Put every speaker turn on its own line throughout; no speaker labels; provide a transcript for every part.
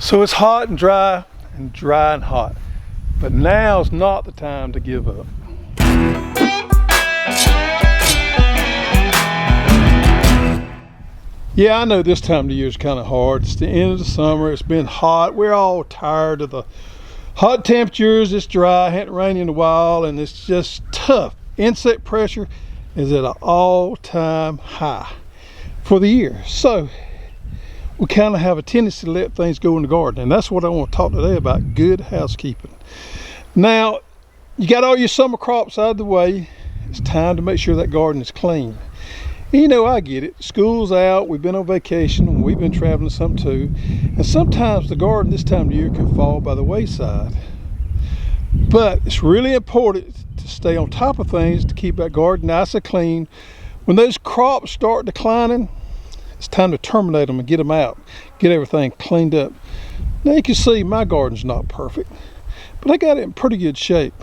So it's hot and dry and hot, but now's not the time to give up. Yeah, I know this time of the year is kind of hard. It's the end of the summer. It's been hot. We're all tired of the hot temperatures. It's dry. It hadn't rained in a while, and it's just tough. Insect pressure is at an all-time high for the year. So we kind of have a tendency to let things go in the garden, and that's what I want to talk today about: good housekeeping. Now, you got all your summer crops out of the way. It's time to make sure that garden is clean. You know, I get it. School's out, we've been on vacation, and we've been traveling some too. And sometimes the garden this time of year can fall by the wayside. But it's really important to stay on top of things to keep that garden nice and clean. When those crops start declining, it's time to terminate them and get them out. Get everything cleaned up. Now you can see my garden's not perfect, but I got it in pretty good shape.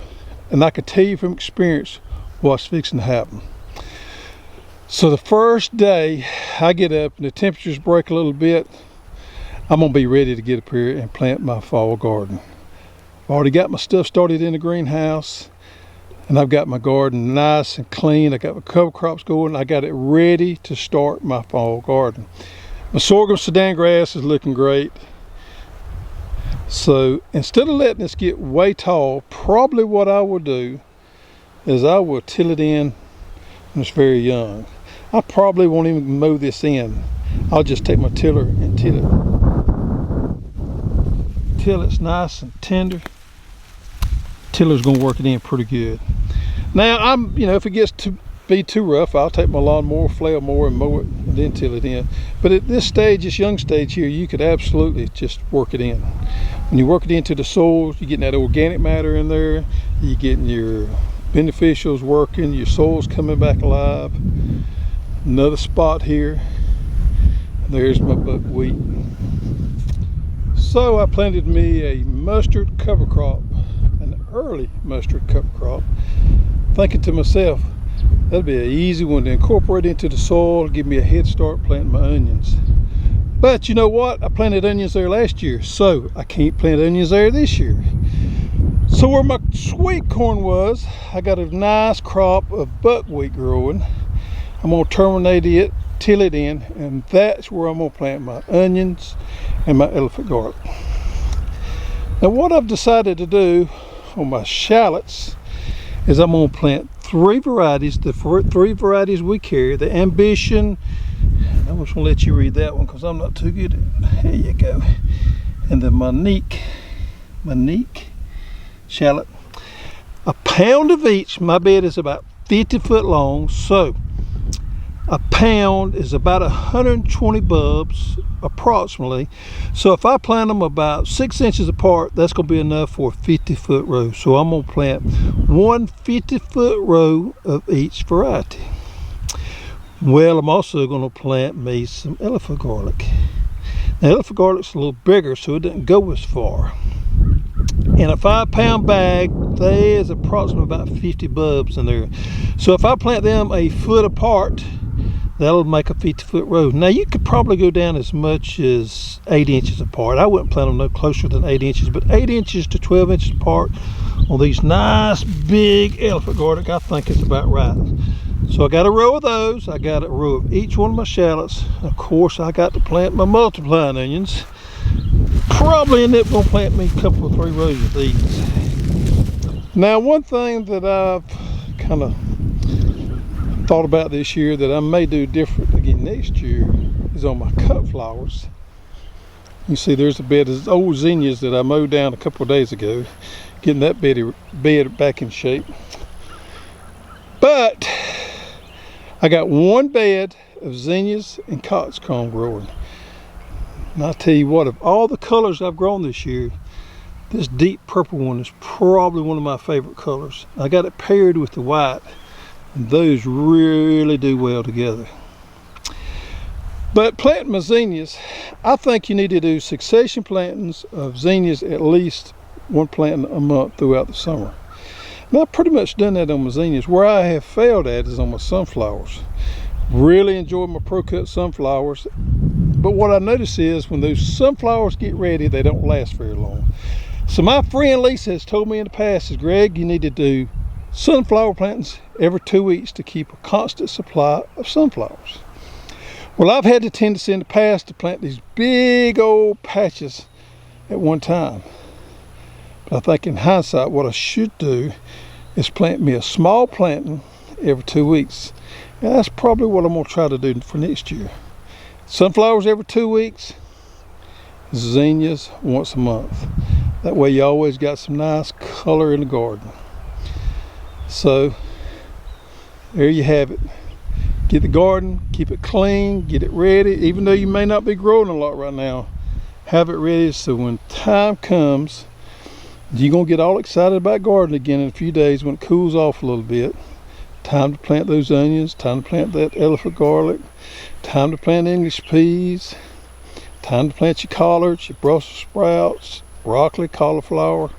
And I can tell you from experience what's fixing to happen. So the first day I get up and the temperatures break a little bit, I'm gonna be ready to get up here and plant my fall garden. I've already got my stuff started in the greenhouse, and I've got my garden nice and clean. I got my cover crops going. I got it ready to start my fall garden. My Sorghum Sudan grass is looking great. So instead of letting this get way tall, probably what I will do is I will till it in when it's very young. I probably won't even mow this in. I'll just take my tiller and till it till it's nice and tender. Tiller's gonna work it in pretty good. Now if it gets to be too rough, I'll take my lawnmower, flail mower, and mow it and then till it in. But at this stage, this young stage here, you could absolutely just work it in. When you work it into the soil, you're getting that organic matter in there, you're getting your beneficials working, your soil's coming back alive. Another spot here, there's my buckwheat. So I planted me a mustard cover crop, an early mustard cover crop, thinking to myself, that'd be an easy one to incorporate into the soil, give me a head start planting my onions. But you know what? I planted onions there last year, so I can't plant onions there this year. So where my sweet corn was, I got a nice crop of buckwheat growing. I'm gonna terminate it, till it in, and that's where I'm gonna plant my onions and my elephant garlic. Now what I've decided to do on my shallots is I'm gonna plant three varieties, the three varieties we carry: the Ambition, I'm just gonna let you read that one because I'm not too good at it. There you go. And the Monique shallot. A pound of each. My bed is about 50 foot long, so a pound is about 120 bulbs approximately. So if I plant them about 6 inches apart, that's going to be enough for a 50-foot row. So I'm going to plant one 50-foot row of each variety. Well, I'm also going to plant me some elephant garlic. Now elephant garlic's a little bigger, so it doesn't go as far. In a 5-pound bag, there's approximately about 50 bulbs in there. So if I plant them a foot apart, that'll make a 50-foot row. Now you could probably go down as much as 8 inches apart. I wouldn't plant them no closer than 8 inches, but 8 inches to 12 inches apart on these nice big elephant garlic, I think it's about right. So I got a row of those. I got a row of each one of my shallots. Of course, I got to plant my multiplying onions. Probably end up gonna plant me a couple or 3 rows of these. Now one thing that I've kind of thought about this year that I may do different again next year is on my cut flowers. You see there's a bed of old zinnias that I mowed down a couple of days ago, getting that bed back in shape. But I got one bed of zinnias and coxcomb growing. And I'll tell you what, of all the colors I've grown this year, this deep purple one is probably one of my favorite colors. I got it paired with the white, and those really do well together. But planting my zinnias, I think you need to do succession plantings of zinnias, at least one planting a month throughout the summer. And I've pretty much done that on my zinnias. Where I have failed at is on my sunflowers. Really enjoy my pro cut sunflowers. But what I notice is when those sunflowers get ready, they don't last very long. So my friend Lisa has told me in the past, is Greg, you need to do sunflower plantings every 2 weeks to keep a constant supply of sunflowers. Well, I've had the tendency in the past to plant these big old patches at one time. But I think in hindsight, what I should do is plant me a small planting every 2 weeks. And that's probably what I'm going to try to do for next year. Sunflowers every 2 weeks, zinnias once a month. That way you always got some nice color in the garden. So there you have it. Get the garden, keep it clean, get it ready. Even though you may not be growing a lot right now, have it ready so when time comes, you're going to get all excited about gardening again in a few days when it cools off a little bit. Time to plant those onions, time to plant that elephant garlic, time to plant English peas, time to plant your collards, your Brussels sprouts, broccoli, cauliflower.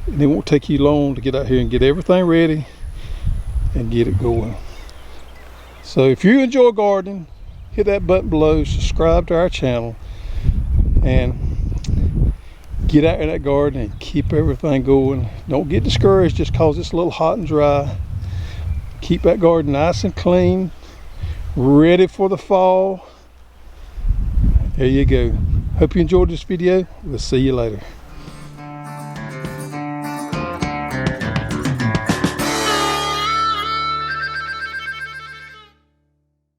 And it won't take you long to get out here and get everything ready and get it going. So if you enjoy gardening, hit that button below, subscribe to our channel, and get out in that garden and keep everything going. Don't get discouraged just because it's a little hot and dry. Keep that garden nice and clean, ready for the fall. There you go. Hope you enjoyed this video. We'll see you later.